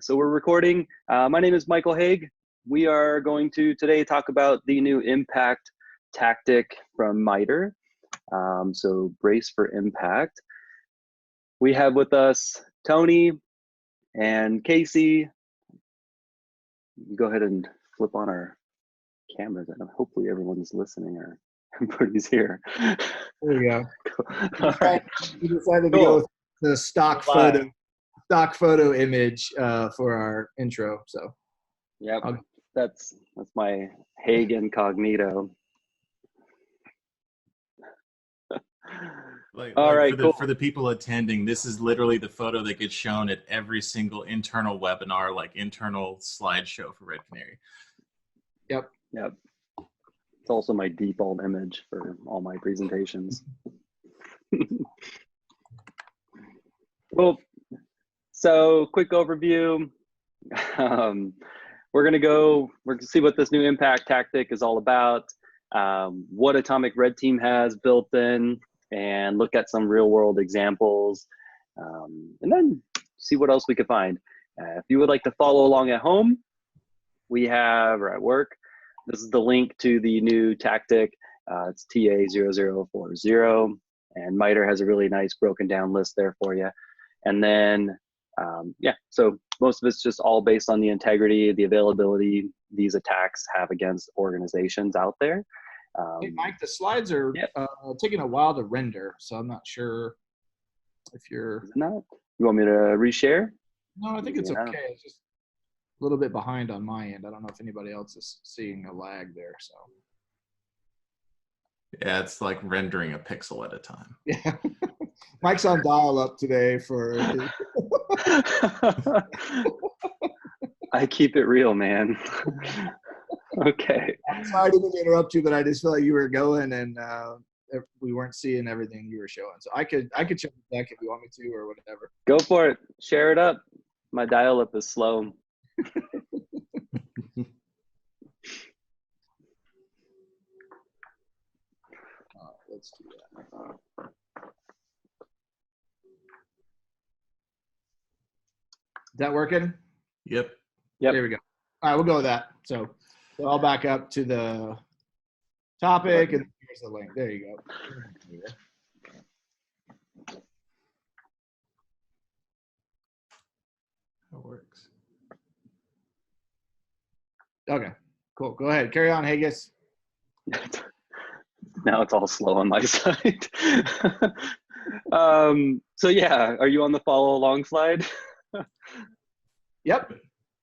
So we're recording. My name is Michael Haig. We are going to today talk about the new impact tactic from MITRE. So brace for impact. We have with us Tony and Casey. Go ahead and flip on our cameras and hopefully everyone's listening or everybody's here. There we go. All right. We decided to go with the stock photo image for our intro. So yep, that's my Haig incognito. All right, cool. For the people attending, this is literally the photo that gets shown at every single internal webinar, like internal slideshow for Red Canary. Yep. It's also my default image for all my presentations. Cool. So quick overview. We're gonna see what this new impact tactic is all about, what Atomic Red Team has built in, and look at some real world examples, and then see what else we could find. If you would like to follow along at home, or at work, this is the link to the new tactic. It's TA0040, and MITRE has a really nice broken down list there for you. And then, so most of it's just all based on the integrity, the availability these attacks have against organizations out there. Hey, Mike, the slides are taking a while to render, so I'm not sure if you're... You want me to reshare? No, I think it's okay. It's just a little bit behind on my end. I don't know if anybody else is seeing a lag there, so... Yeah, it's like rendering a pixel at a time. Yeah. Mike's on dial-up today for... I keep it real, man. Okay. I'm sorry to interrupt you, but I just felt like you were going and we weren't seeing everything you were showing. So I could check it back if you want me to or whatever. Go for it. Share it up. My dial-up is slow. Let's do that. Is that working? Yep. There we go. All right, we'll go with that. So I'll back up to the topic, and here's the link. There you go. That works. Okay, cool. Go ahead. Carry on, Haggis. Now it's all slow on my side. So yeah, are you on the follow along slide? Yep.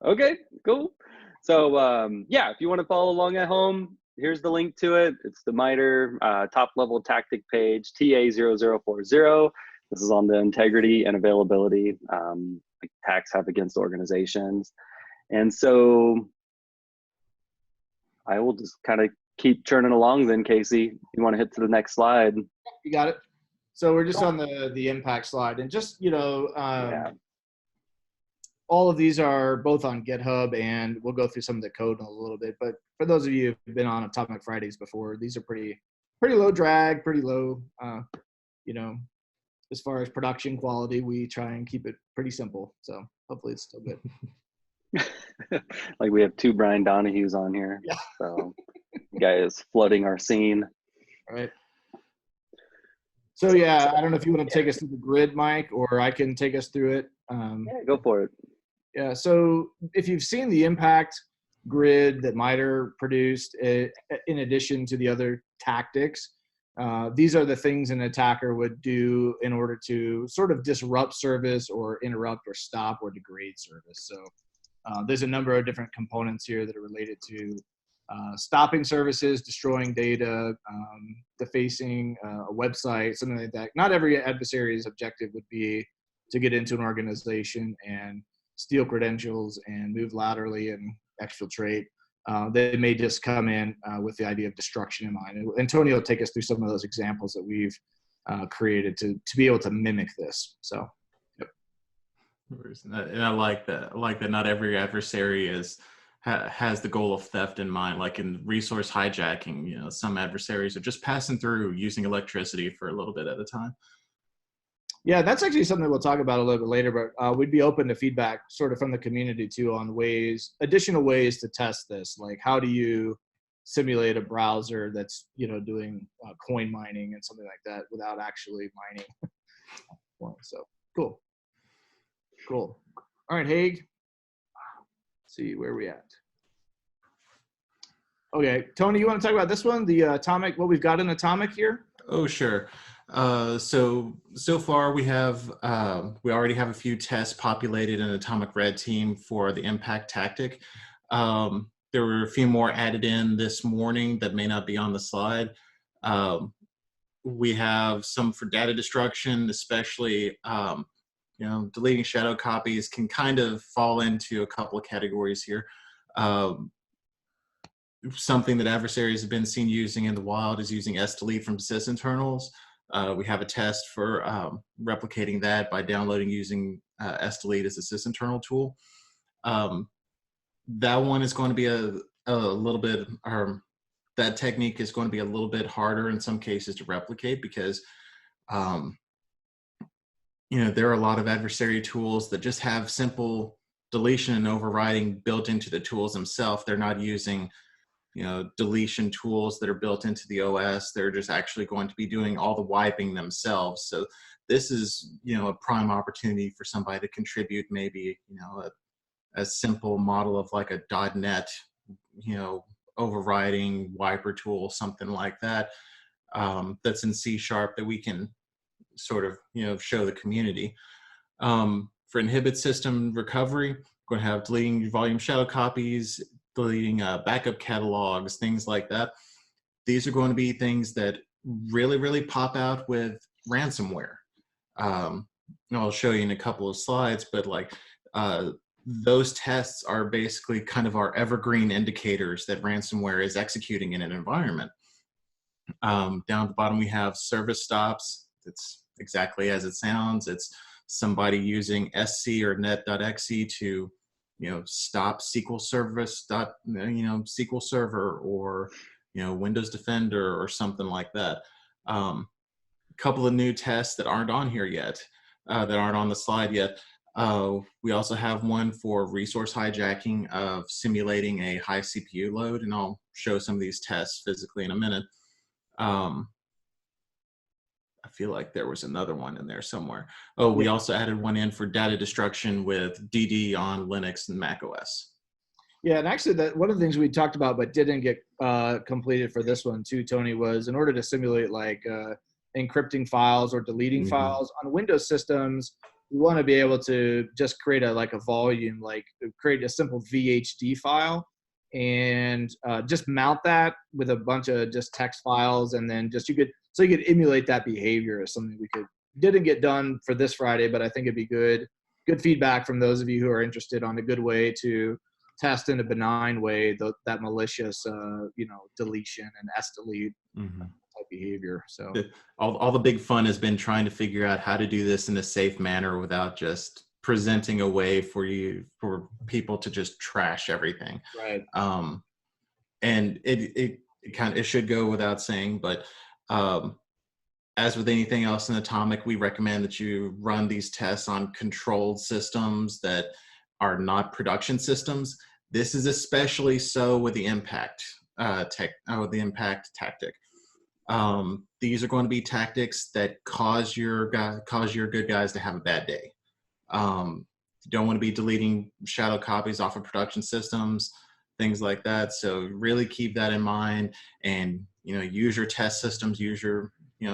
Okay, cool. So if you want to follow along at home, here's the link to it. It's the MITRE top level tactic page, TA0040. This is on the integrity and availability attacks have against organizations. And so I will just kind of keep churning along then, Casey. You want to hit to the next slide? You got it. So we're just on the impact slide, and just, all of these are both on GitHub, and we'll go through some of the code in a little bit. But for those of you who've been on Atomic Fridays before, these are pretty low drag, pretty low, as far as production quality, we try and keep it pretty simple. So hopefully it's still good. Like we have two Brian Donahues on here. Yeah. So the guy is flooding our scene. All right. So I don't know if you want to take us through the grid, Mike, or I can take us through it. Go for it. Yeah, so if you've seen the impact grid that MITRE produced, in addition to the other tactics, these are the things an attacker would do in order to sort of disrupt service or interrupt or stop or degrade service. So there's a number of different components here that are related to stopping services, destroying data, defacing a website, something like that. Not every adversary's objective would be to get into an organization and steal credentials and move laterally and exfiltrate. They may just come in with the idea of destruction in mind. And Tony will take us through some of those examples that we've created to be able to mimic this. So, yep. And I like that. I like that not every adversary has the goal of theft in mind. Like in resource hijacking, some adversaries are just passing through using electricity for a little bit at a time. Yeah, that's actually something we'll talk about a little bit later, but we'd be open to feedback sort of from the community too on additional ways to test this. Like how do you simulate a browser that's, doing coin mining and something like that without actually mining. Well, so cool. All right, Haig. Let's see where we at. Okay, Tony, you want to talk about this one, the atomic, what we've got in atomic here? Oh, sure. So far we already have a few tests populated in Atomic Red Team for the impact tactic. There were a few more added in this morning that may not be on the slide. We have some for data destruction, especially, deleting shadow copies can kind of fall into a couple of categories here. Something that adversaries have been seen using in the wild is using sdelete from sysinternals. We have a test for replicating that by downloading using sdelete as a sysinternal tool. That one is going to be a little bit, that technique is going to be a little bit harder in some cases to replicate because, there are a lot of adversary tools that just have simple deletion and overriding built into the tools themselves. They're not using deletion tools that are built into the OS. They're just actually going to be doing all the wiping themselves. So this is, a prime opportunity for somebody to contribute maybe, a simple model of like a .NET, overriding wiper tool, something like that, that's in C# that we can sort of, show the community. For inhibit system recovery, we're going to have deleting volume shadow copies, deleting backup catalogs, things like that. These are going to be things that really, really pop out with ransomware. I'll show you in a couple of slides, but like those tests are basically kind of our evergreen indicators that ransomware is executing in an environment. Down at the bottom, we have service stops. It's exactly as it sounds. It's somebody using SC or net.exe to stop SQL service SQL Server or Windows Defender or something like that. A couple of new tests that aren't on here yet, that aren't on the slide yet. We also have one for resource hijacking of simulating a high CPU load, and I'll show some of these tests physically in a minute. I feel like there was another one in there somewhere. Oh, we also added one in for data destruction with DD on Linux and Mac OS. Yeah, and actually that one of the things we talked about but didn't get completed for this one too, Tony, was in order to simulate like encrypting files or deleting files on Windows systems, we want to be able to just create a volume, like create a simple VHD file and just mount that with a bunch of just text files, and then you could emulate that behavior as something didn't get done for this Friday, but I think it'd be good feedback from those of you who are interested on a good way to test in a benign way that malicious deletion and sdelete type behavior. So all the big fun has been trying to figure out how to do this in a safe manner without just presenting a way for people to just trash everything. Right. And it should go without saying, but as with anything else in Atomic, we recommend that you run these tests on controlled systems that are not production systems. This is especially so with the impact tactic. These are going to be tactics that cause your good guys to have a bad day. You don't want to be deleting shadow copies off of production systems, things like that. So really keep that in mind, and use your test systems, use your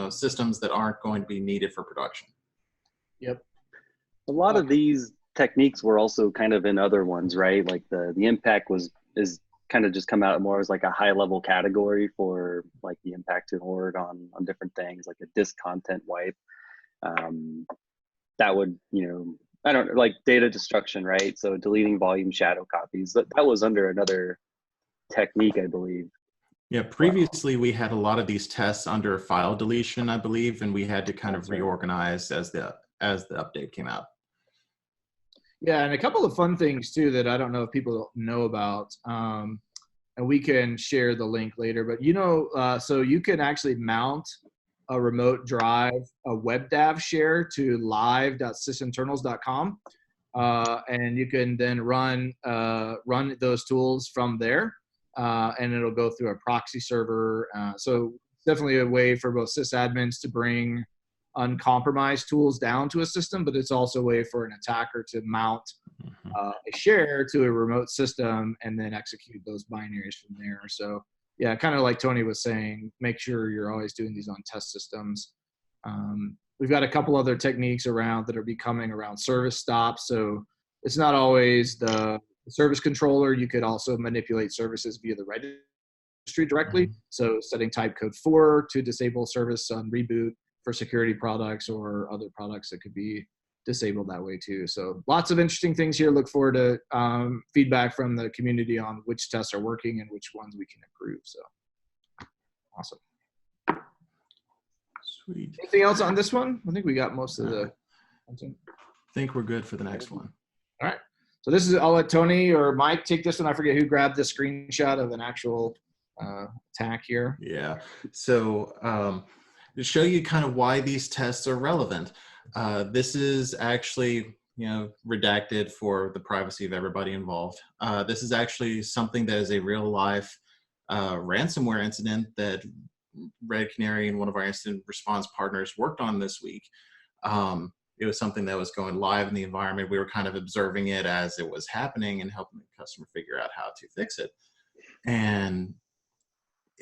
systems that aren't going to be needed for production. Yep. A lot of these techniques were also kind of in other ones, right? Like the impact is kind of just come out more as like a high level category for like the impact to horde on different things, like a disk content wipe. That would, I don't like data destruction, right? So deleting volume shadow copies, that was under another technique, I believe. Yeah, previously we had a lot of these tests under file deletion, I believe, and we had to kind of reorganize as the update came out. Yeah, and a couple of fun things too that I don't know if people know about, and we can share the link later. But so you can actually mount a remote drive, a WebDAV share to live.sysinternals.com. And you can then run those tools from there, and it'll go through a proxy server. So definitely a way for both sysadmins to bring uncompromised tools down to a system, but it's also a way for an attacker to mount a share to a remote system and then execute those binaries from there. So yeah, kind of like Tony was saying, make sure you're always doing these on test systems. We've got a couple other techniques around that are becoming around service stops. So it's not always the service controller. You could also manipulate services via the registry directly. So setting type code 4 to disable service on reboot for security products or other products that could be disabled that way too. So lots of interesting things here. Look forward to feedback from the community on which tests are working and which ones we can improve. So awesome. Sweet. Anything else on this one? I think we got most of the content. I think we're good for the next one. All right. So this is, I'll let Tony or Mike take this one. I forget who grabbed the screenshot of an actual attack here. Yeah. So to show you kind of why these tests are relevant, this is actually, redacted for the privacy of everybody involved. This is actually something that is a real life ransomware incident that Red Canary and one of our incident response partners worked on this week. It was something that was going live in the environment. We were kind of observing it as it was happening and helping the customer figure out how to fix it. And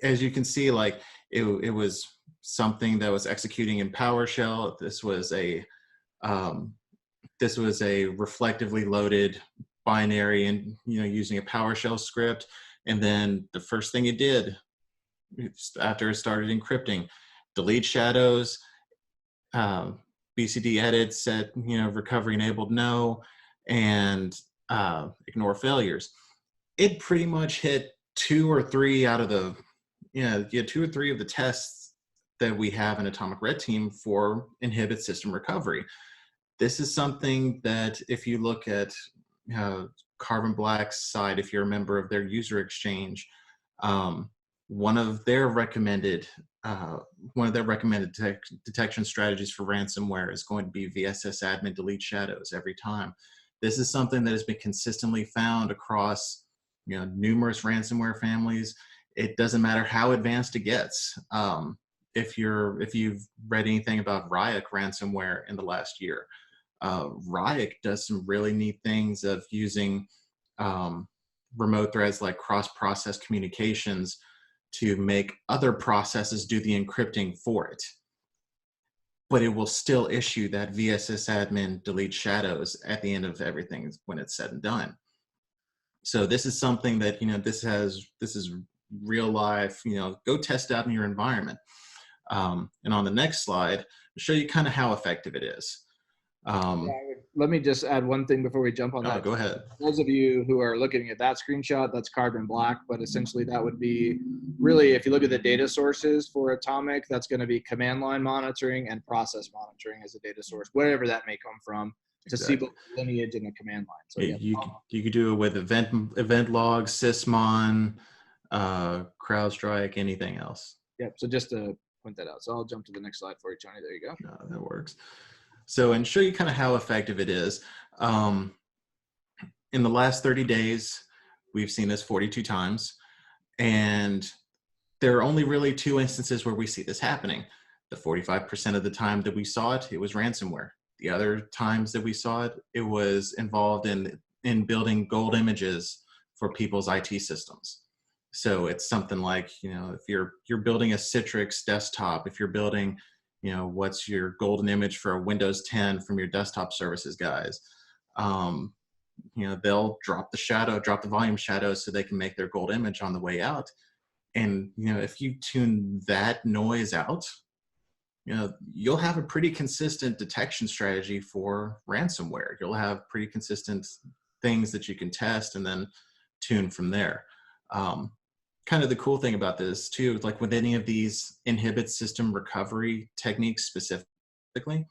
as you can see, like it was something that was executing in PowerShell. This was a reflectively loaded binary and using a PowerShell script. And then the first thing it did after it started encrypting, delete shadows, BCD edit, set recovery enabled no, and ignore failures. It pretty much hit 2 or 3 out of the 2 or 3 of the tests that we have in Atomic Red Team for inhibit system recovery. This is something that if you look at Carbon Black's side, if you're a member of their user exchange, one of their recommended detection strategies for ransomware is going to be VSS admin delete shadows every time. This is something that has been consistently found across numerous ransomware families. It doesn't matter how advanced it gets. If you've read anything about Ryuk ransomware in the last year, Ryuk does some really neat things of using remote threads like cross-process communications to make other processes do the encrypting for it. But it will still issue that VSS admin delete shadows at the end of everything when it's said and done. So this is something that, this is real life, go test out in your environment. And on the next slide, I'll show you kind of how effective it is. Let me just add one thing before we jump on that. Go ahead. Those of you who are looking at that screenshot, that's Carbon Black, but essentially that would be really, if you look at the data sources for Atomic, that's going to be command line monitoring and process monitoring as a data source, wherever that may come from, to see both the lineage and the command line. So you could do it with event logs, sysmon, CrowdStrike, anything else. Yep. So just to point that out. So I'll jump to the next slide for you, Tony. There you go. No, that works. So, and show you kind of how effective it is. In the last 30 days, we've seen this 42 times. And there are only really 2 instances where we see this happening. The 45% of the time that we saw it, it was ransomware. The other times that we saw it, it was involved in building gold images for people's IT systems. So it's something like, if you're building a Citrix desktop, if you're building, what's your golden image for a Windows 10 from your desktop services guys, they'll drop the volume shadow so they can make their gold image on the way out. And, if you tune that noise out, you'll have a pretty consistent detection strategy for ransomware. You'll have pretty consistent things that you can test and then tune from there. Kind of the cool thing about this too, like with any of these inhibit system recovery techniques specifically,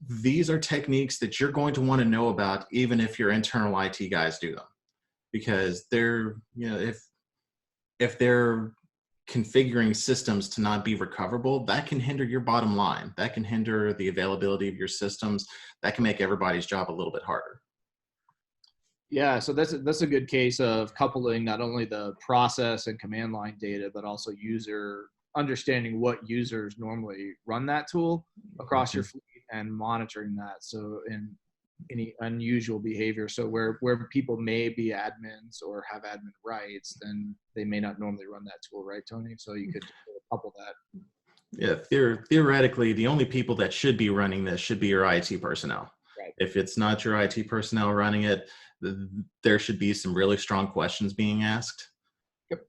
these are techniques that you're going to want to know about even if your internal IT guys do them, because they're, if they're configuring systems to not be recoverable, that can hinder your bottom line. That can hinder the availability of your systems. That can make everybody's job a little bit harder. Yeah, so that's a good case of coupling not only the process and command line data, but also user understanding what users normally run that tool across your fleet and monitoring that. So in any unusual behavior, so where people may be admins or have admin rights, then they may not normally run that tool, right, Tony? So you could couple that. Yeah, theoretically, the only people that should be running this should be your IT personnel. Right. If it's not your IT personnel running it, there should be some really strong questions being asked. Yep.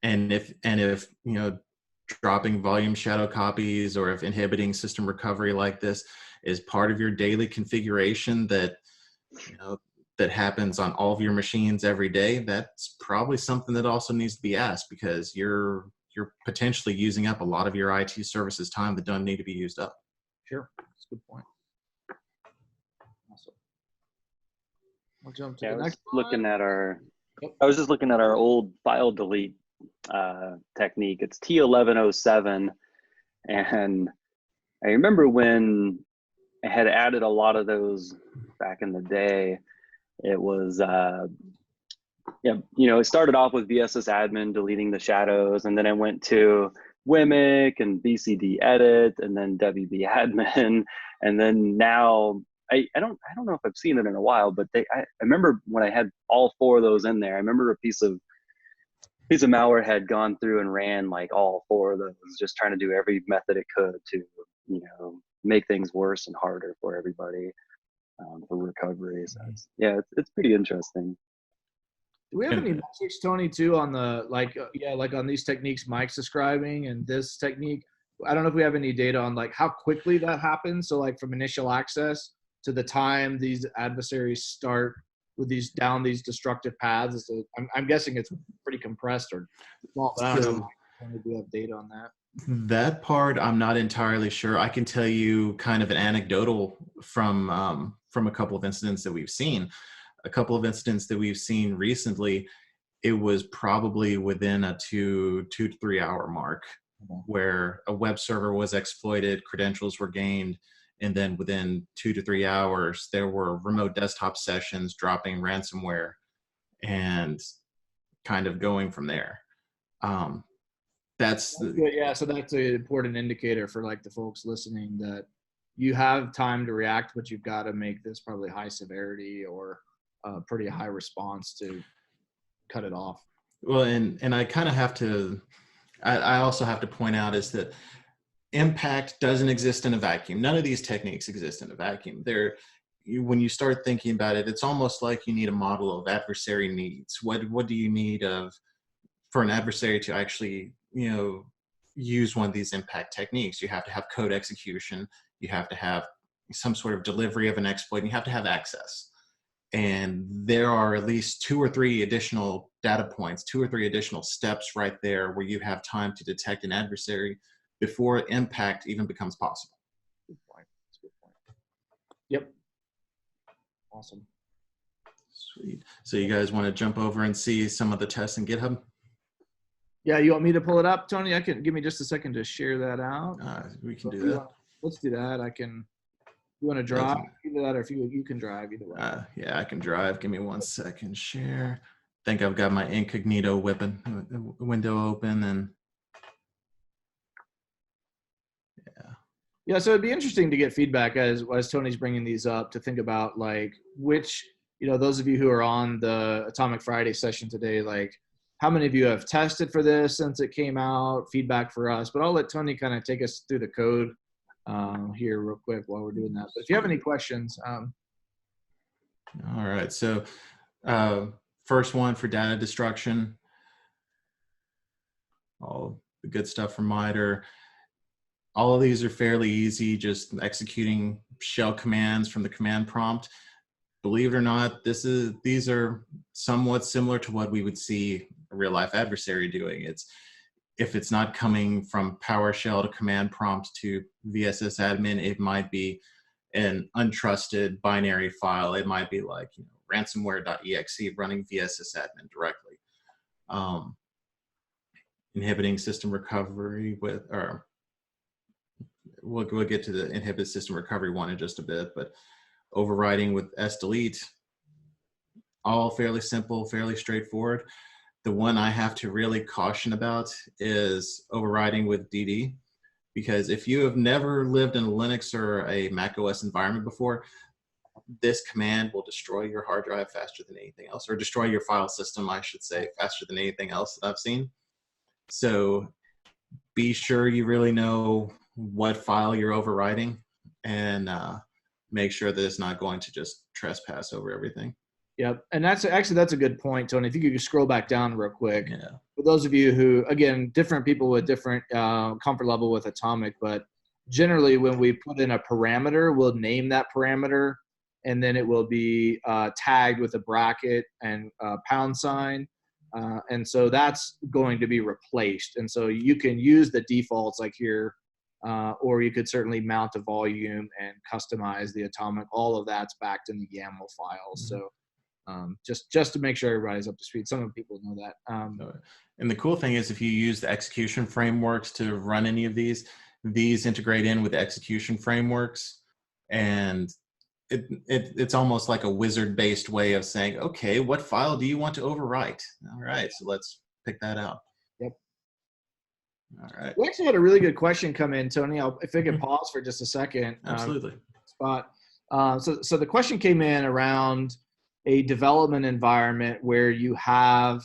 And if dropping volume shadow copies, or if inhibiting system recovery like this is part of your daily configuration that that happens on all of your machines every day, that's probably something that also needs to be asked, because you're potentially using up a lot of your IT services time that don't need to be used up. Sure, that's a good point. Awesome. We'll jump to the next one. I was just looking at our old file delete technique. It's T1107, and I remember when I had added a lot of those back in the day. It was it started off with VSS admin deleting the shadows, and then I went to WMIC and BCD edit, and then WB admin, and then now I don't know if I've seen it in a while, but I remember when I had all 4 of those in there. I remember a piece of malware had gone through and ran like all 4 of those, just trying to do every method it could to make things worse and harder for everybody for recovery. So it's pretty interesting. Do we have any metrics, Tony, too, on the like on these techniques Mike's describing and this technique? I don't know if we have any data on like how quickly that happens. So like from initial access to the time these adversaries start with these destructive paths. So I'm guessing it's pretty compressed or small. But I don't know if we have data on that. That part I'm not entirely sure. I can tell you kind of an anecdotal from a couple of incidents that we've seen. A couple of incidents that we've seen recently, it was probably within a 2 to 3 hour mark, where a web server was exploited, credentials were gained, and then within 2 to 3 hours, there were remote desktop sessions dropping ransomware and kind of going from there. That's good. Yeah, so that's an important indicator for like the folks listening, that you have time to react, but you've got to make this probably high severity or pretty high response to cut it off. Well, and I kind of have to, I also have to point out is that impact doesn't exist in a vacuum. None of these techniques exist in a vacuum. When you start thinking about it, it's almost like you need a model of adversary needs. What do you need for an adversary to actually use one of these impact techniques? You have to have code execution. You have to have some sort of delivery of an exploit, and you have to have access. And there are at least 2 or 3 additional data points, 2 or 3 additional steps right there where you have time to detect an adversary before impact even becomes possible. Good point. That's a good point. Yep. Awesome. Sweet. So you guys want to jump over and see some of the tests in GitHub? Yeah, you want me to pull it up, Tony? I can give me just a second to share that out. We can do that. Let's do that. I can. You want to drive? Either that, or if you can drive, either way. Yeah, I can drive. Give me 1 second. Share. I think I've got my incognito window open, and yeah. So it'd be interesting to get feedback as Tony's bringing these up, to think about like which those of you who are on the Atomic Friday session today, like how many of you have tested for this since it came out? Feedback for us, but I'll let Tony kind of take us through the code here real quick while we're doing that. But if you have any questions. All right. So first one for data destruction. All the good stuff from MITRE. All of these are fairly easy, just executing shell commands from the command prompt. Believe it or not, these are somewhat similar to what we would see a real life adversary doing. If it's not coming from PowerShell to command prompt to VSS admin, it might be an untrusted binary file. It might be like ransomware.exe running VSS admin directly. inhibiting system recovery with, or we'll get to the inhibit system recovery one in just a bit, but overriding with sdelete, all fairly simple, fairly straightforward. The one I have to really caution about is overriding with DD, because if you have never lived in a Linux or a Mac OS environment before, this command will destroy your hard drive faster than anything else, or destroy your file system, I should say, faster than anything else that I've seen. So be sure you really know what file you're overriding, and make sure that it's not going to just trespass over everything. Yep. And that's a good point, Tony. If you could just scroll back down real quick. Yeah. For those of you who, again, different people with different comfort level with Atomic, but generally when we put in a parameter, we'll name that parameter, and then it will be tagged with a bracket and pound sign. And so that's going to be replaced. And so you can use the defaults like here, or you could certainly mount a volume and customize the Atomic. All of that's backed in the YAML files. Mm-hmm. So just to make sure everybody's up to speed. Some people know that. And the cool thing is, if you use the execution frameworks to run any of these integrate in with the execution frameworks, and it's almost like a wizard-based way of saying, okay, what file do you want to overwrite? All right, so let's pick that out. Yep. All right. We actually had a really good question come in, Tony. If I could pause for just a second. Absolutely. Spot. So the question came in around a development environment where you have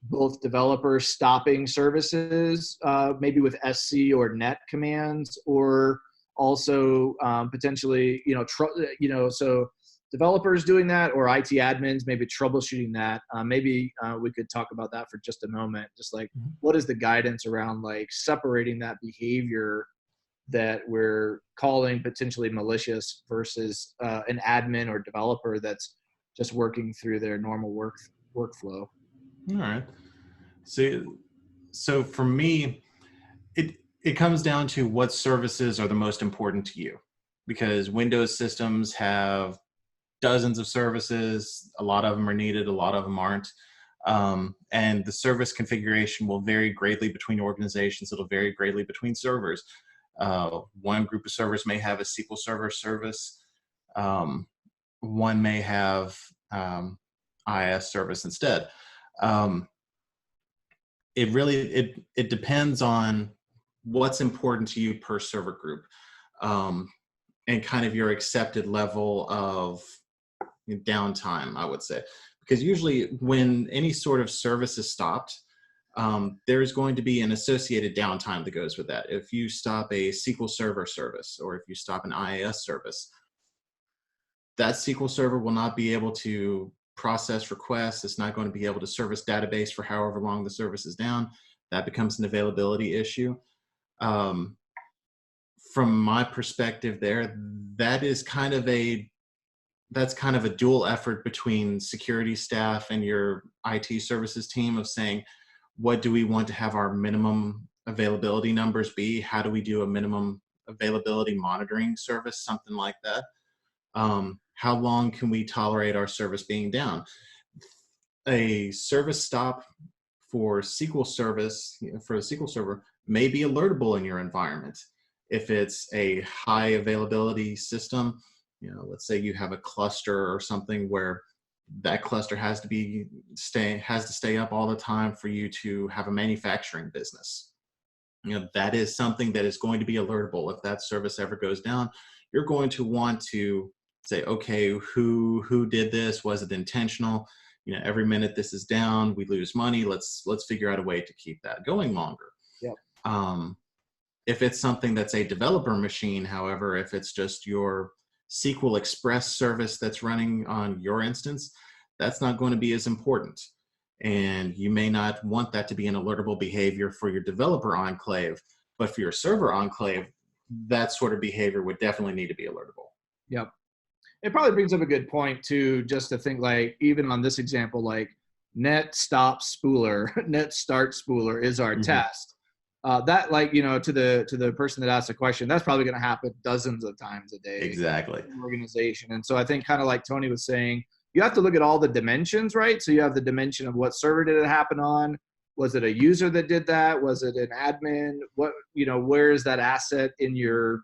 both developers stopping services, maybe with SC or net commands, or also potentially, so developers doing that, or IT admins maybe troubleshooting that. Maybe we could talk about that for just a moment. Just like, what is the guidance around like separating that behavior that we're calling potentially malicious versus an admin or developer that's just working through their normal workflow? All right. So for me, it comes down to what services are the most important to you, because Windows systems have dozens of services. A lot of them are needed, a lot of them aren't. And the service configuration will vary greatly between organizations. It'll vary greatly between servers. One group of servers may have a SQL Server service. One may have IIS service instead. It depends on what's important to you per server group, and kind of your accepted level of downtime, I would say. Because usually when any sort of service is stopped, there's going to be an associated downtime that goes with that. If you stop a SQL Server service, or if you stop an IIS service, that SQL Server will not be able to process requests. It's not going to be able to service database for however long the service is down. That becomes an availability issue. From my perspective there, that's kind of a dual effort between security staff and your IT services team of saying, what do we want to have our minimum availability numbers be? How do we do a minimum availability monitoring service, something like that? How long can we tolerate our service being down? A service stop for SQL service, for a SQL server, may be alertable in your environment. If it's a high availability system, let's say you have a cluster or something where that cluster has to stay up all the time for you to have a manufacturing business. That is something that is going to be alertable. If that service ever goes down, you're going to want to say, okay, who did this? Was it intentional? Every minute this is down, we lose money. Let's figure out a way to keep that going longer. Yep. If it's something that's a developer machine, however, if it's just your SQL Express service that's running on your instance, that's not going to be as important. And you may not want that to be an alertable behavior for your developer enclave, but for your server enclave, that sort of behavior would definitely need to be alertable. Yep. It probably brings up a good point too, just to think like, even on this example, like net stop spooler, net start spooler is our test. That, like, to the person that asked the question, that's probably going to happen dozens of times a day. Exactly. In the organization. And so I think, kind of like Tony was saying, you have to look at all the dimensions, right? So you have the dimension of what server did it happen on, Was it a user that did that? Was it an admin? What, where is that asset in your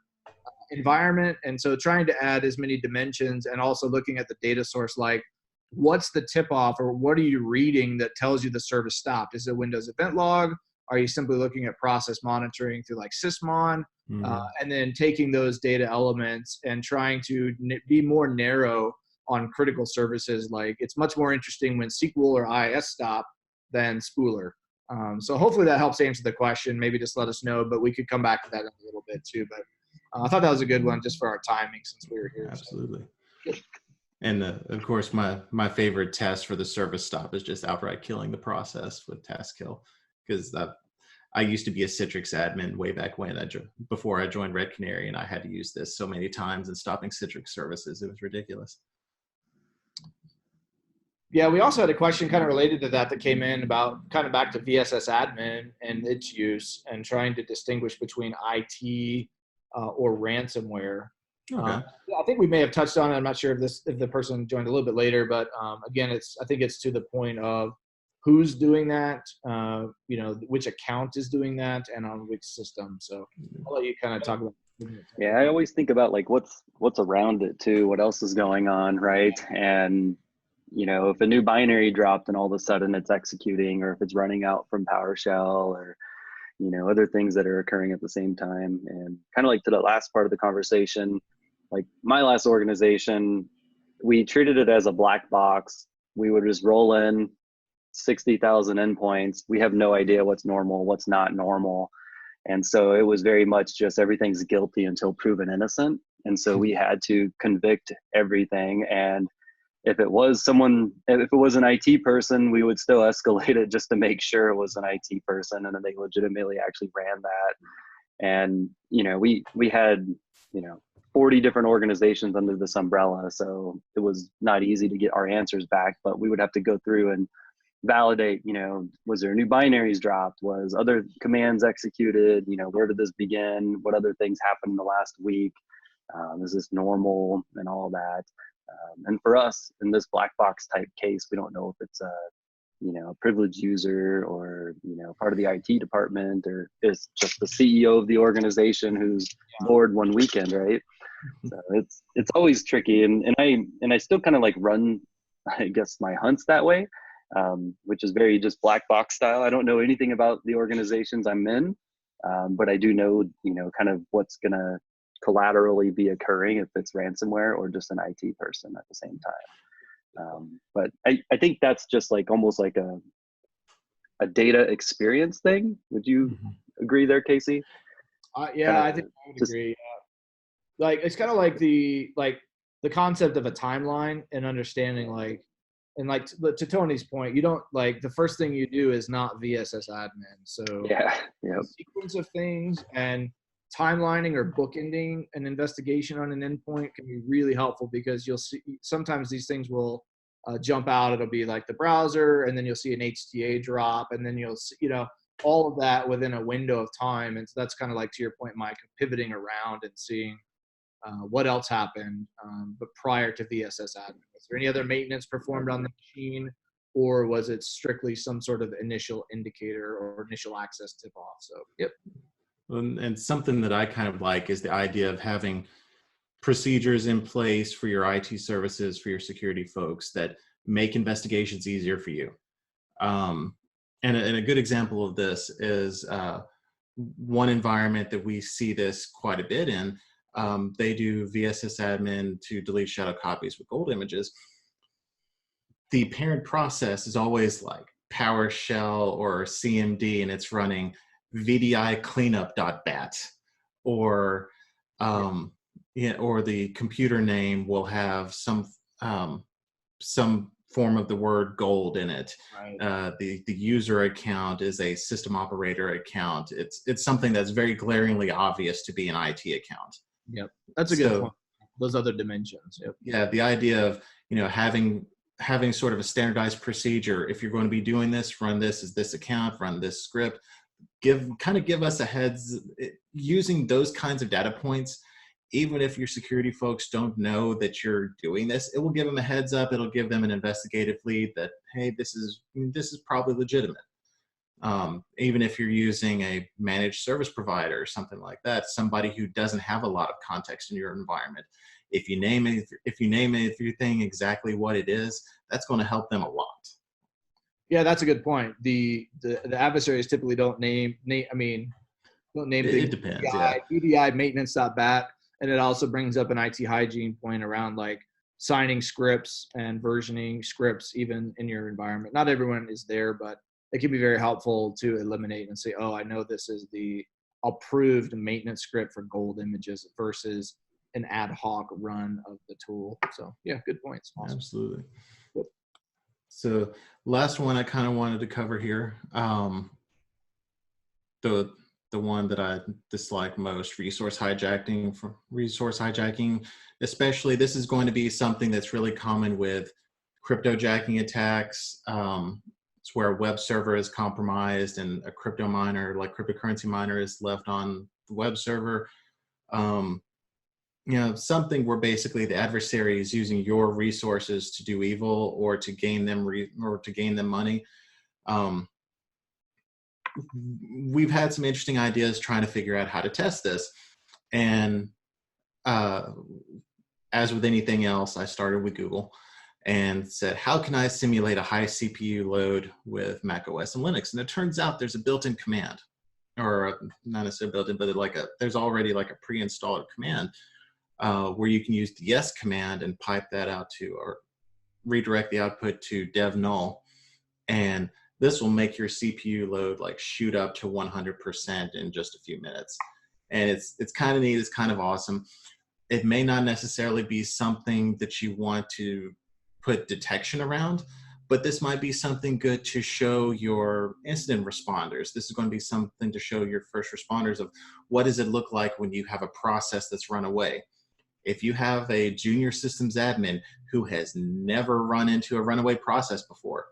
environment? And so trying to add as many dimensions, and also looking at the data source, like what's the tip off, or what are you reading that tells you the service stopped? Is it Windows event log? Are you simply looking at process monitoring through like sysmon? And then taking those data elements and trying to be more narrow on critical services. Like it's much more interesting when SQL or IIS stop than Spooler. So hopefully that helps answer the question. Maybe just let us know, but we could come back to that in a little bit too. But I thought that was a good one just for our timing since we were here. Absolutely. So. And of course, my favorite test for the service stop is just outright killing the process with task kill, because I used to be a Citrix admin way back when, before I joined Red Canary, and I had to use this so many times in stopping Citrix services. It was ridiculous. Yeah, we also had a question kind of related to that came in about kind of back to VSS admin and its use and trying to distinguish between IT or ransomware. Okay. I think we may have touched on it. I'm not sure if the person joined a little bit later, but again, I think it's to the point of who's doing that, which account is doing that, and on which system. So I'll let you kind of talk about. Yeah, I always think about like what's around it too, what else is going on, right? And if a new binary dropped and all of a sudden it's executing, or if it's running out from PowerShell, or other things that are occurring at the same time. And kind of like to the last part of the conversation, like my last organization, we treated it as a black box. We would just roll in 60,000 endpoints. We have no idea what's normal, what's not normal. And so it was very much just everything's guilty until proven innocent. And so we had to convict everything. And if it was an IT person, we would still escalate it just to make sure it was an IT person, and then they legitimately actually ran that. And we had 40 different organizations under this umbrella, so it was not easy to get our answers back. But we would have to go through and validate. Was there new binaries dropped? Was other commands executed? Where did this begin? What other things happened in the last week? Is this normal and all that? And for us in this black box type case, we don't know if it's a privileged user, or part of the IT department, or it's just the CEO of the organization who's bored one weekend, right? So it's always tricky, and I still kind of like run, I guess, my hunts that way, which is very just black box style. I don't know anything about the organizations I'm in, but I do know kind of what's gonna collaterally be occurring if it's ransomware or just an IT person at the same time. But I think that's just like almost like a data experience thing. Would you agree there, Casey? Yeah, I think I would agree. Like it's kind of like the concept of a timeline and understanding, like, and like to Tony's point, you don't like the first thing you do is not VSS admin. So the sequence of things and timelining or bookending an investigation on an endpoint can be really helpful, because you'll see sometimes these things will jump out. It'll be like the browser, and then you'll see an HTA drop, and then you'll see, all of that within a window of time. And so that's kind of like, to your point, Mike, pivoting around and seeing what else happened, but prior to VSS admin. Was there any other maintenance performed on the machine, or was it strictly some sort of initial indicator or initial access tip off? So, yep. And something that I kind of like is the idea of having procedures in place for your IT services, for your security folks, that make investigations easier for you. And a good example of this is one environment that we see this quite a bit in. They do VSS admin to delete shadow copies with gold images. The parent process is always like PowerShell or CMD, and it's running VDI cleanup.bat, or or the computer name will have some form of the word gold in it. Right. The user account is a system operator account. It's something that's very glaringly obvious to be an IT account. Yep, that's a good point. Those other dimensions. Yep. Yeah, the idea of having sort of a standardized procedure. If you're going to be doing this, run this as this account, run this script. Give us a heads using those kinds of data points. Even if your security folks don't know that you're doing this, it will give them a heads up. It'll give them an investigative lead that, hey, this is probably legitimate. Even if you're using a managed service provider or something like that, somebody who doesn't have a lot of context in your environment, if you name everything exactly what it is, that's going to help them a lot. Yeah, that's a good point. The adversaries typically don't name don't name things. It depends. EDI maintenance.bat, and it also brings up an IT hygiene point around like signing scripts and versioning scripts even in your environment. Not everyone is there, but it can be very helpful to eliminate and say, oh, I know this is the approved maintenance script for gold images versus an ad hoc run of the tool. So yeah, good points. Awesome. Absolutely. So last one I kind of wanted to cover here, the one that I dislike most, resource hijacking. Especially, this is going to be something that's really common with cryptojacking attacks. It's where a web server is compromised and a crypto miner, like cryptocurrency miner, is left on the web server. Something where basically the adversary is using your resources to do evil or to gain them money. We've had some interesting ideas trying to figure out how to test this, and as with anything else, I started with Google and said, how can I simulate a high CPU load with Mac OS and Linux? And it turns out there's a built-in command, or not necessarily built-in, but there's already like a pre-installed command where you can use the yes command and pipe that out to, or redirect the output to dev null. And this will make your CPU load like shoot up to 100% in just a few minutes. And it's kind of neat. It's kind of awesome. It may not necessarily be something that you want to put detection around, but this might be something good to show your incident responders. This is going to be something to show your first responders of what does it look like when you have a process that's run away. If you have a junior systems admin who has never run into a runaway process before,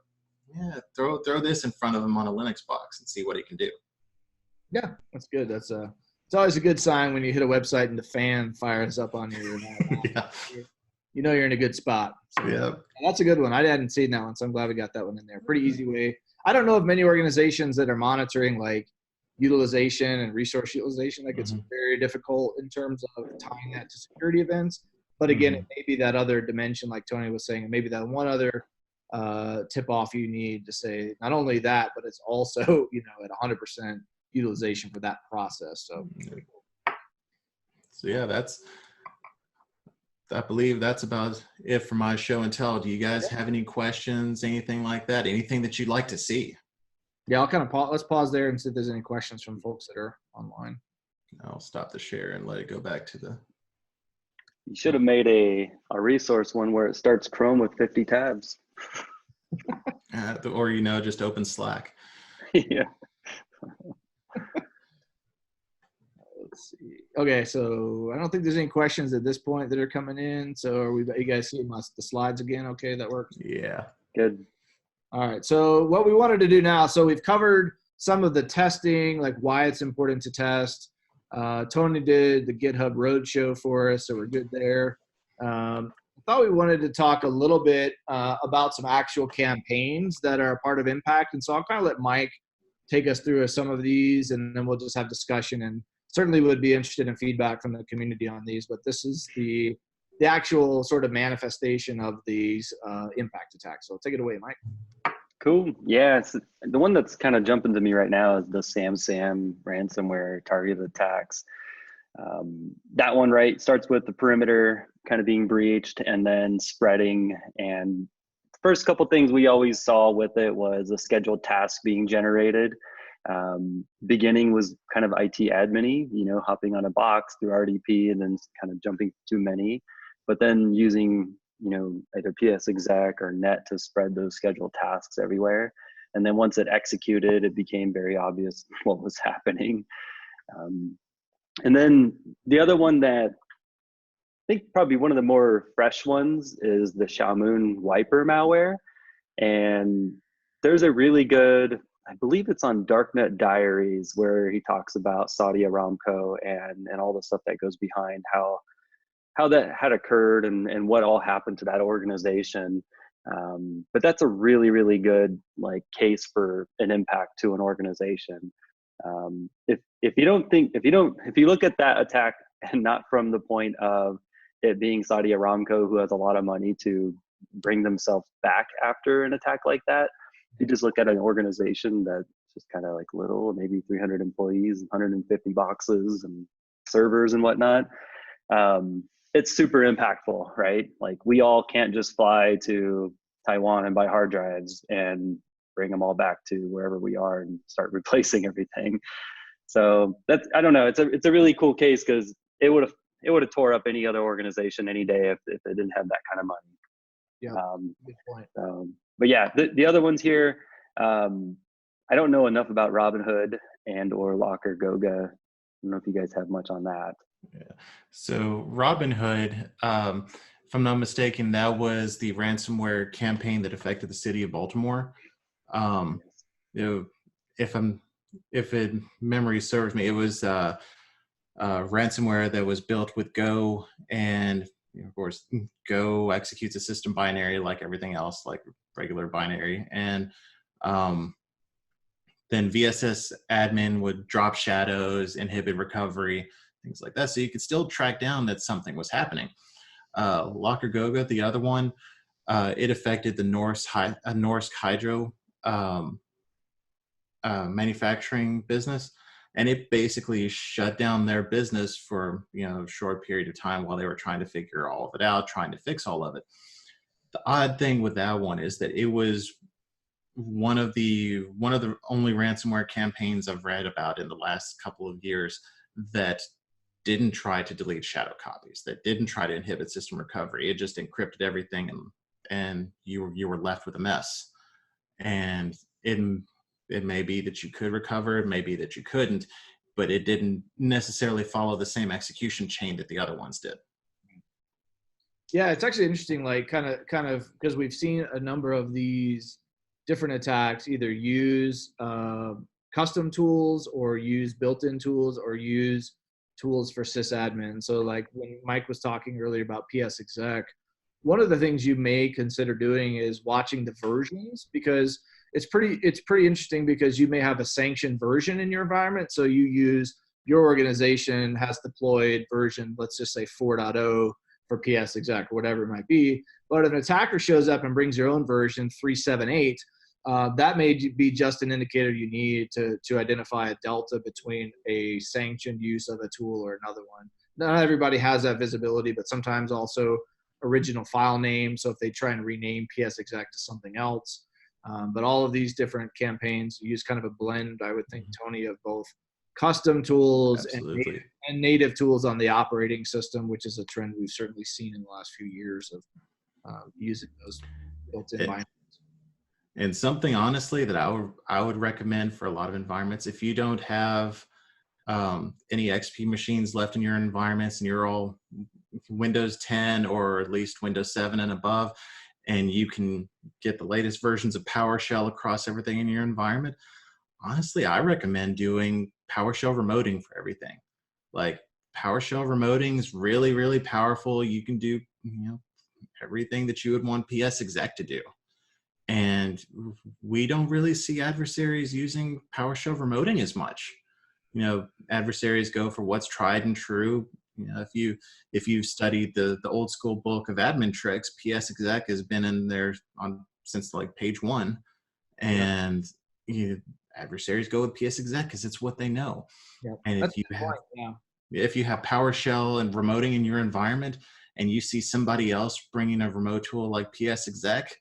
yeah, throw this in front of him on a Linux box and see what he can do. Yeah, that's good. It's always a good sign when you hit a website and the fan fires up on you. Yeah. You know you're in a good spot. So, yeah, that's a good one. I hadn't seen that one, so I'm glad we got that one in there. Pretty easy way. I don't know of many organizations that are monitoring like utilization and resource utilization. Like it's very difficult in terms of tying that to security events. But again, it may be that other dimension, like Tony was saying, and maybe that one other tip off you need to say not only that, but it's also at 100% utilization for that process. So yeah, I believe that's about it for my show and tell. Do you guys have any questions, anything like that, anything that you'd like to see? Yeah, I'll kind of let's pause there and see if there's any questions from folks that are online. I'll stop the share and let it go back to the. You should have made a resource one where it starts Chrome with 50 tabs. Or just open Slack. Yeah. Let's see. Okay, so I don't think there's any questions at this point that are coming in. So you guys see the slides again? Okay, that works. Yeah. Good. All right. So what we wanted to do now, so we've covered some of the testing, like why it's important to test. Tony did the GitHub Roadshow for us, so we're good there. I thought we wanted to talk a little bit about some actual campaigns that are a part of Impact. And so I'll kind of let Mike take us through some of these, and then we'll just have discussion, and certainly would be interested in feedback from the community on these. But this is the actual sort of manifestation of these impact attacks. So take it away, Mike. Cool. Yeah, the one that's kind of jumping to me right now is the SamSam ransomware targeted attacks. That one, right, starts with the perimeter kind of being breached and then spreading. And the first couple things we always saw with it was a scheduled task being generated. Beginning was kind of IT admin-y, hopping on a box through RDP and then kind of jumping too many, but then using either PS exec or net to spread those scheduled tasks everywhere. And then once it executed, it became very obvious what was happening. And then the other one that I think probably one of the more fresh ones is the Shamoon wiper malware. And there's a really good, I believe it's on Darknet Diaries, where he talks about Saudi Aramco and all the stuff that goes behind how that had occurred and what all happened to that organization. But that's a really, really good like case for an impact to an organization. If you don't think, if you look at that attack and not from the point of it being Saudi Aramco, who has a lot of money to bring themselves back after an attack like that, you just look at an organization that's just kind of like little, maybe 300 employees, 150 boxes and servers and whatnot. It's super impactful, right? Like we all can't just fly to Taiwan and buy hard drives and bring them all back to wherever we are and start replacing everything. So that's, I don't know, it's a really cool case because it would have tore up any other organization any day if they didn't have that kind of money. Yeah, good point. But yeah, the other ones here, I don't know enough about Robinhood and or Locker Goga. I don't know if you guys have much on that. Yeah. So Robinhood, if I'm not mistaken, that was the ransomware campaign that affected the city of Baltimore. You know, if memory serves me, it was ransomware that was built with Go, and of course, Go executes a system binary like everything else, like regular binary, and then VSS admin would drop shadows, inhibit recovery, things like that. So you could still track down that something was happening. Locker Goga, the other one, it affected the Norsk Hydro manufacturing business, and it basically shut down their business for a short period of time while they were trying to figure all of it out, trying to fix all of it. The odd thing with that one is that it was one of the only ransomware campaigns I've read about in the last couple of years that didn't try to delete shadow copies, that didn't try to inhibit system recovery. It just encrypted everything, and you were left with a mess. And it may be that you could recover, it may be that you couldn't, but it didn't necessarily follow the same execution chain that the other ones did. Yeah, it's actually interesting, like kind of because we've seen a number of these different attacks either use custom tools or use built-in tools or use tools for sysadmin. So like when Mike was talking earlier about PS exec, one of the things you may consider doing is watching the versions, because it's pretty interesting, because you may have a sanctioned version in your environment. So your organization has deployed version, let's just say 4.0 for PS exec or whatever it might be. But if an attacker shows up and brings your own version 3.7.8, that may be just an indicator you need to identify a delta between a sanctioned use of a tool or another one. Not everybody has that visibility, but sometimes also original file name. So if they try and rename PS exec to something else, but all of these different campaigns use kind of a blend, I would think, Tony, of both custom tools and native tools on the operating system, which is a trend we've certainly seen in the last few years of using those built-in binaries. And something, honestly, that I would recommend for a lot of environments, if you don't have any XP machines left in your environments and you're all Windows 10 or at least Windows 7 and above, and you can get the latest versions of PowerShell across everything in your environment, honestly, I recommend doing PowerShell remoting for everything. Like PowerShell remoting is really, really powerful. You can do everything that you would want PS exec to do. And we don't really see adversaries using PowerShell remoting as much. Adversaries go for what's tried and true. If you've studied the old school book of admin tricks, PS exec has been in there since like page 1, and adversaries go with PS exec because it's what they know. Yeah, and if you have PowerShell and remoting in your environment, and you see somebody else bringing a remote tool like PS exec,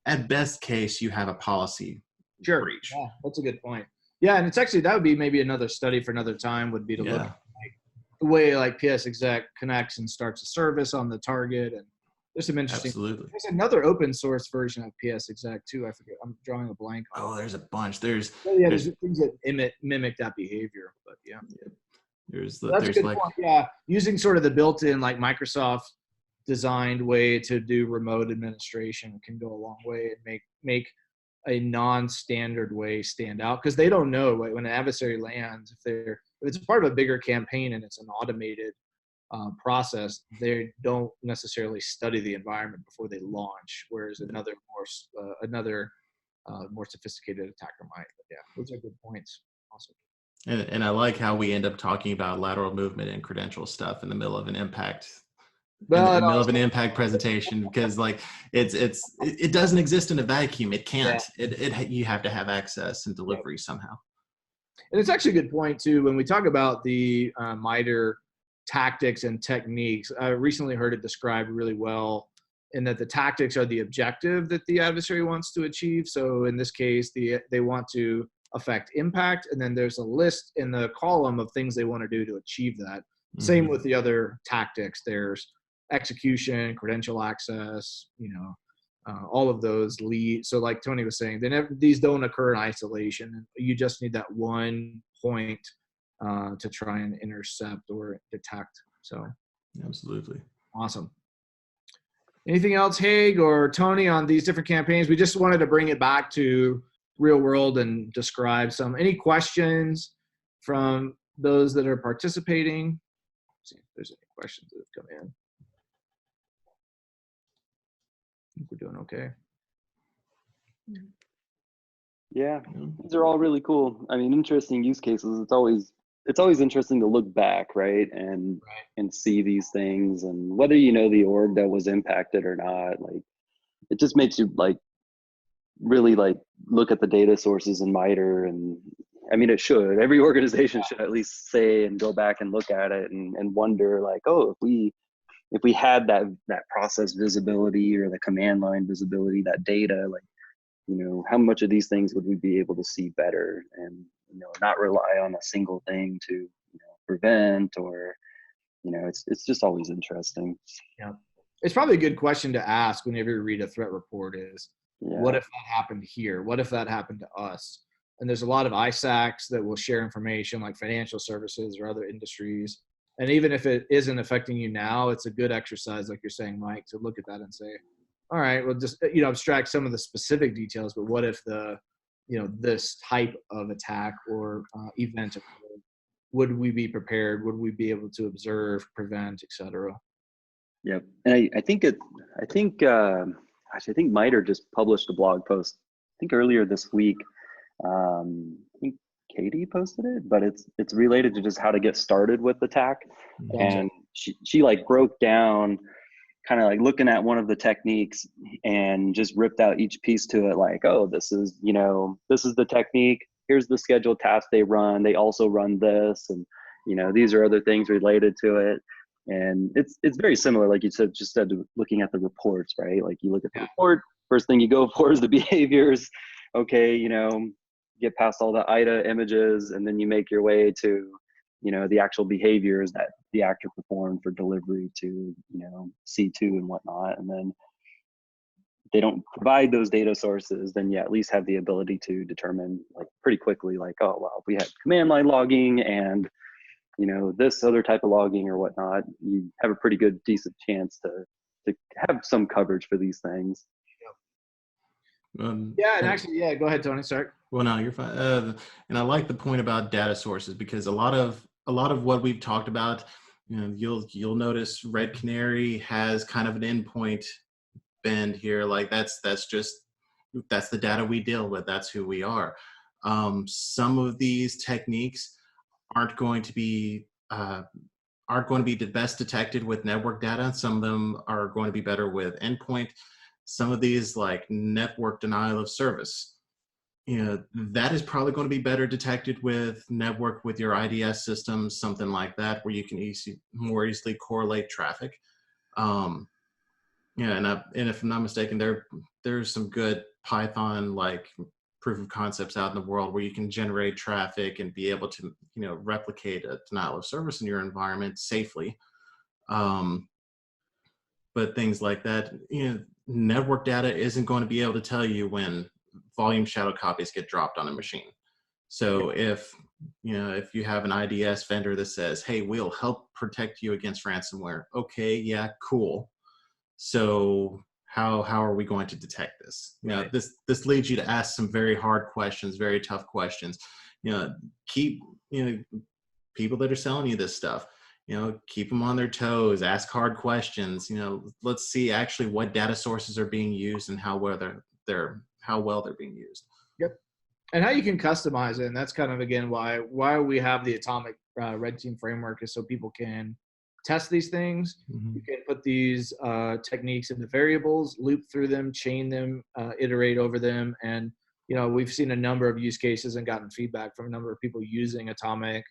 at best case, you have a policy breach. Yeah, that's a good point. Yeah, and it's actually, that would be maybe another study for another time, would be to look at the way like PS exec connects and starts a service on the target. And there's some interesting. Absolutely. There's another open source version of PS exec too. I forget. I'm drawing a blank. There's a bunch. There's things that mimic that behavior. But yeah. That's a good point. Yeah, using sort of the built-in like Microsoft designed way to do remote administration can go a long way and make a non-standard way stand out, because they don't know when an adversary lands, if it's part of a bigger campaign and it's an automated process, they don't necessarily study the environment before they launch, whereas another more sophisticated attacker might. But yeah, those are good points. Awesome. And I like how we end up talking about lateral movement and credential stuff in the middle of an impact. In the middle of an impact presentation, because like it doesn't exist in a vacuum. It can't. Yeah. You have to have access and delivery somehow. And it's actually a good point too when we talk about the MITRE tactics and techniques. I recently heard it described really well in that the tactics are the objective that the adversary wants to achieve. So in this case, they want to affect impact, and then there's a list in the column of things they want to do to achieve that. Mm-hmm. Same with the other tactics. There's execution, credential access, all of those lead. So like Tony was saying, these don't occur in isolation. You just need that one point to try and intercept or detect. So absolutely. Awesome. Anything else, Haig or Tony, on these different campaigns? We just wanted to bring it back to real world and describe any questions from those that are participating. Let's see if there's any questions that have come in. I think we're doing okay. Yeah, these are all really cool. I mean, interesting use cases. It's always interesting to look back, right? And see these things, and whether you know the org that was impacted or not, like it just makes you really look at the data sources in MITRE. And I mean, it should. Every organization should at least say and go back and look at it and wonder if we had that process visibility or the command line visibility, that data, how much of these things would we be able to see better and, not rely on a single thing to, prevent, or, it's just always interesting. Yeah. It's probably a good question to ask whenever you read a threat report is, what if that happened here? What if that happened to us? And there's a lot of ISACs that will share information like financial services or other industries. And even if it isn't affecting you now, it's a good exercise, like you're saying, Mike, to look at that and say, all right, well, just, abstract some of the specific details, but what if this type of attack or event occurred? Would we be prepared? Would we be able to observe, prevent, et cetera? Yep. And I think MITRE just published a blog post, I think earlier this week. I think Katie posted it, but it's related to just how to get started with attack. Mm-hmm. And she broke down kind of looking at one of the techniques and just ripped out each piece to it, this is the technique. Here's the scheduled task they run. They also run this, and these are other things related to it. And it's very similar, like you said, looking at the reports, right? Like you look at the report, first thing you go for is the behaviors. Okay, get past all the IDA images, and then you make your way to, the actual behaviors that the actor performed for delivery to, C2 and whatnot. And then if they don't provide those data sources, then you at least have the ability to determine pretty quickly, oh, well, if we had command line logging and, this other type of logging or whatnot, you have a pretty good, decent chance to have some coverage for these things. And actually, go ahead, Tony. Sorry. Well, no, you're fine. And I like the point about data sources, because a lot of what we've talked about, you'll notice Red Canary has kind of an endpoint bend here. That's the data we deal with. That's who we are. Some of these techniques aren't going to be the best detected with network data. Some of them are going to be better with endpoint. Some of these, like network denial of service, that is probably going to be better detected with network, with your IDS systems, something like that, where you can more easily correlate traffic. And if I'm not mistaken, there's some good Python proof of concepts out in the world where you can generate traffic and be able to replicate a denial of service in your environment safely. But things like that, network data isn't going to be able to tell you when volume shadow copies get dropped on a machine. So if you have an IDS vendor that says, hey, we'll help protect you against ransomware. Okay, yeah, cool. So how are we going to detect this? This leads you to ask some very hard questions, very tough questions. Keep people that are selling you this stuff, keep them on their toes, ask hard questions. Let's see actually what data sources are being used and how well they're being used. Yep. And how you can customize it. And that's kind of, again, why we have the Atomic Red Team framework, is so people can test these things. Mm-hmm. You can put these techniques into variables, loop through them, chain them, iterate over them. And, we've seen a number of use cases and gotten feedback from a number of people using Atomic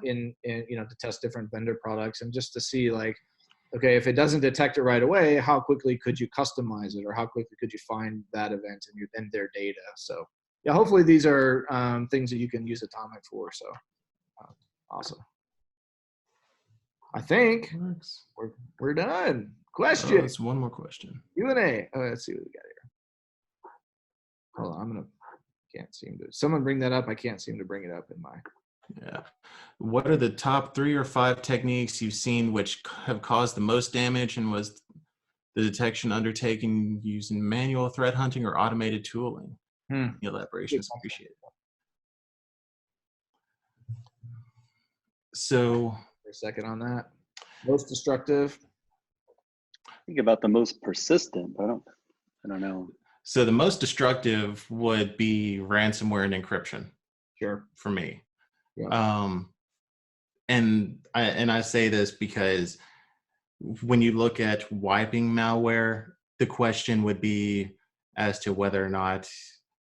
in to test different vendor products, and just to see, like, okay, if it doesn't detect it right away, how quickly could you customize it, or how quickly could you find that event in their data? So yeah, hopefully these are things that you can use Atomic for. So awesome. I think we're done. Question. There's one more question. Q&A. Let's see what we got here. Hold on, can't seem to. Someone bring that up. I can't seem to bring it up in my. Yeah. What are the top 3 or 5 techniques you've seen which have caused the most damage, and was the detection undertaken using manual threat hunting or automated tooling? Elaboration is appreciated. So, for a second on that. Most destructive. Think about the most persistent. I don't know. So the most destructive would be ransomware and encryption. Sure. For me. Yeah. And I say this because when you look at wiping malware, the question would be as to whether or not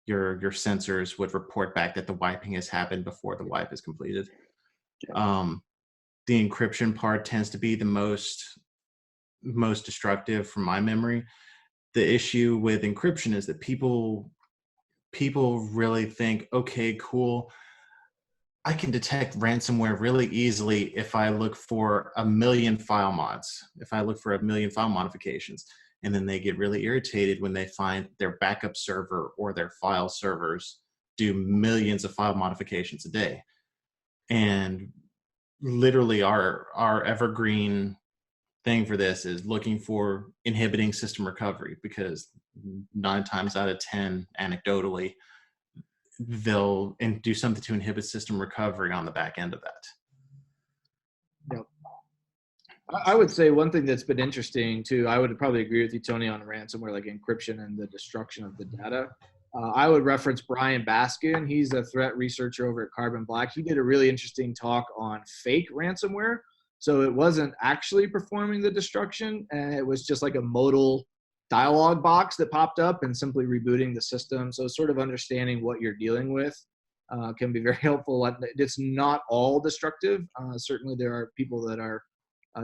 your sensors would report back that the wiping has happened before the wipe is completed. Yeah. The encryption part tends to be the most destructive from my memory. The issue with encryption is that people really think, okay, cool, I can detect ransomware really easily if I look for 1 million file mods, if I look for 1 million file modifications. And then they get really irritated when they find their backup server or their file servers do millions of file modifications a day. And literally our evergreen thing for this is looking for inhibiting system recovery, because 9 times out of 10, anecdotally, they'll do something to inhibit system recovery on the back end of that. Yep. I would say one thing that's been interesting too, I would probably agree with you, Tony, on ransomware, like encryption and the destruction of the data. I would reference Brian Baskin. He's a threat researcher over at Carbon Black. He did a really interesting talk on fake ransomware. So it wasn't actually performing the destruction, and it was just like a modal dialog box that popped up and simply rebooting the system. So sort of understanding what you're dealing with can be very helpful. It's not all destructive. Certainly there are people that are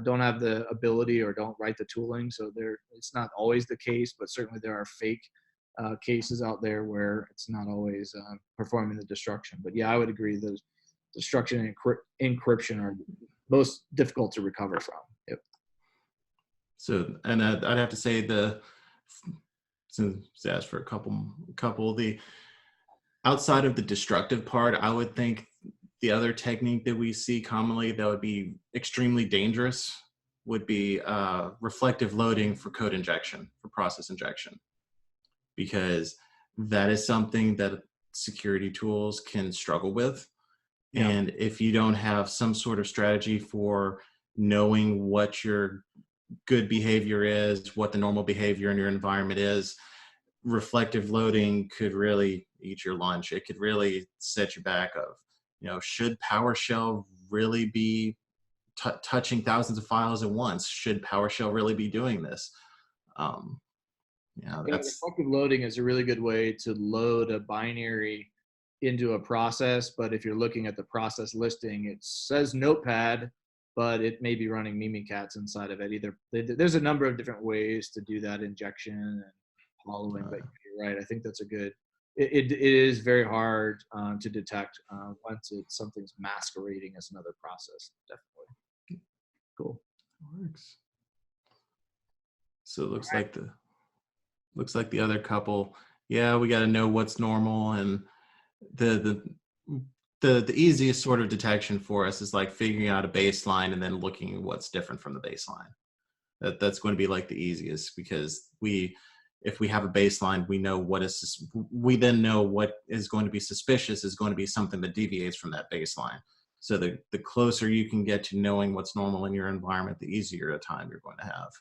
don't have the ability or don't write the tooling. So it's not always the case, but certainly there are fake cases out there where it's not always performing the destruction. But yeah, I would agree those destruction and encryption are most difficult to recover from. Yep. So, and I'd have to say since asked for a couple, the outside of the destructive part, I would think the other technique that we see commonly that would be extremely dangerous would be reflective loading for code injection, for process injection, because that is something that security tools can struggle with. Yeah. And if you don't have some sort of strategy for knowing what your good behavior is, what the normal behavior in your environment is, reflective loading could really eat your lunch. It could really set you back of, should PowerShell really be touching thousands of files at once? Should PowerShell really be doing this? Reflective loading is a really good way to load a binary into a process, but if you're looking at the process listing, it says Notepad, but it may be running Mimikatz inside of it. There's a number of different ways to do that injection and following, but you're right. I think that's a good. It is very hard to detect once something's masquerading as another process. Definitely. Cool. Works. So it looks like the other couple. Yeah, we got to know what's normal, and the easiest sort of detection for us is like figuring out a baseline and then looking at what's different from the baseline. That's going to be like the easiest, because if we have a baseline, we then know what is going to be suspicious is going to be something that deviates from that baseline. So the closer you can get to knowing what's normal in your environment, the easier a time you're going to have.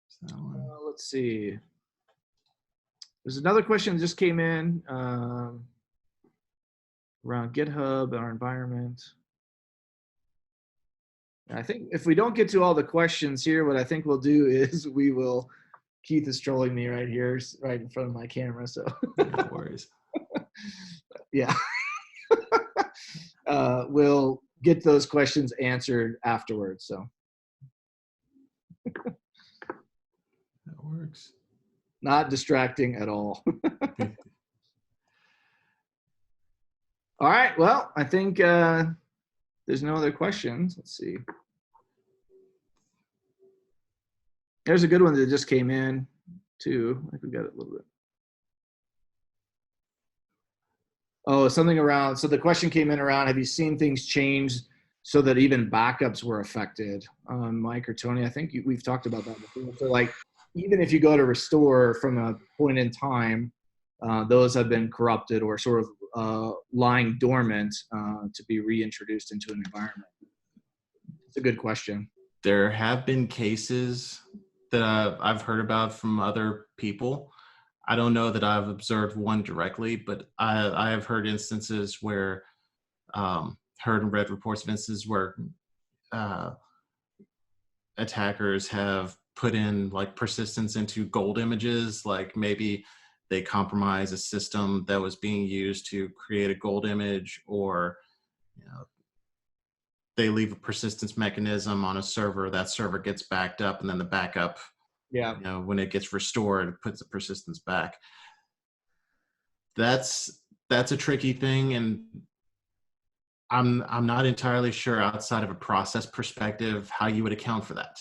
So, let's see. There's another question that just came in around GitHub, our environment. I think if we don't get to all the questions here, what I think we'll do is Keith is trolling me right here, right in front of my camera. So no worries. Yeah. We'll get those questions answered afterwards. So that works. Not distracting at all. All right. Well, I think there's no other questions. Let's see. There's a good one that just came in too. I think we got it a little bit. Oh, something around, so the question came in around, have you seen things change so that even backups were affected? Mike or Tony, I think we've talked about that before. So like, even if you go to restore from a point in time, those have been corrupted or sort of lying dormant to be reintroduced into an environment. It's a good question. There have been cases that I've heard about from other people. I don't know that I've observed one directly, but I have heard instances where, heard and read reports of instances where attackers have put in like persistence into gold images, like maybe they compromise a system that was being used to create a gold image, or they leave a persistence mechanism on a server, that server gets backed up, and then the backup, when it gets restored, it puts the persistence back. That's a tricky thing, and I'm not entirely sure outside of a process perspective how you would account for that,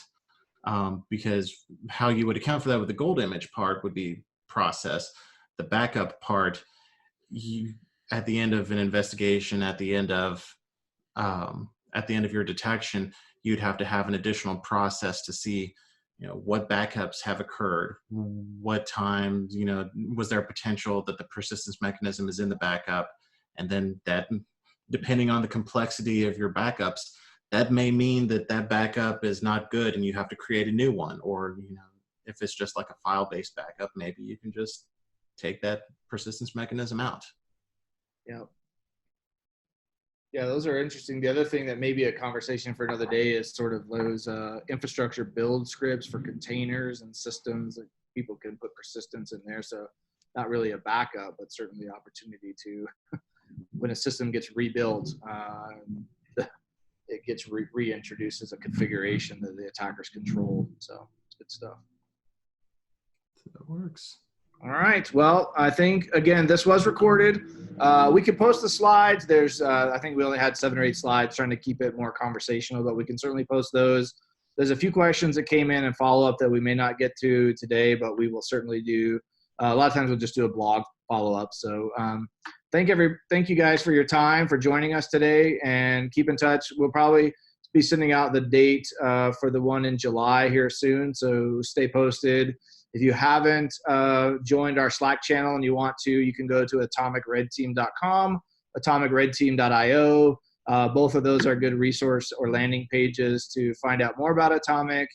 because how you would account for that with the gold image part would be process. The backup part, at the end of an investigation, at the end of your detection, you'd have to have an additional process to see what backups have occurred, what time, was there a potential that the persistence mechanism is in the backup, and then that, depending on the complexity of your backups, that may mean that backup is not good and you have to create a new one. Or if it's just like a file-based backup, maybe you can just take that persistence mechanism out. Yeah, those are interesting. The other thing that may be a conversation for another day is sort of those infrastructure build scripts for containers and systems that people can put persistence in there. So not really a backup, but certainly opportunity to, when a system gets rebuilt, it gets reintroduced as a configuration that the attackers control. So it's good stuff. That works. All right. Well, I think, again, this was recorded. We could post the slides. There's, I think we only had 7 or 8 slides, trying to keep it more conversational, but we can certainly post those. There's a few questions that came in and follow-up that we may not get to today, but we will certainly do. A lot of times we'll just do a blog follow-up. So thank you guys for your time, for joining us today, and keep in touch. We'll probably be sending out the date for the one in July here soon, so stay posted. If you haven't joined our Slack channel and you want to, you can go to atomicredteam.com, atomicredteam.io. Both of those are good resource or landing pages to find out more about Atomic.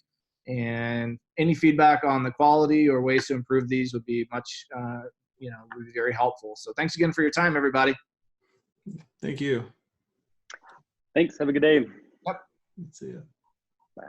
And any feedback on the quality or ways to improve these would be much, would be very helpful. So thanks again for your time, everybody. Thank you. Thanks. Have a good day. Yep. See ya. Bye.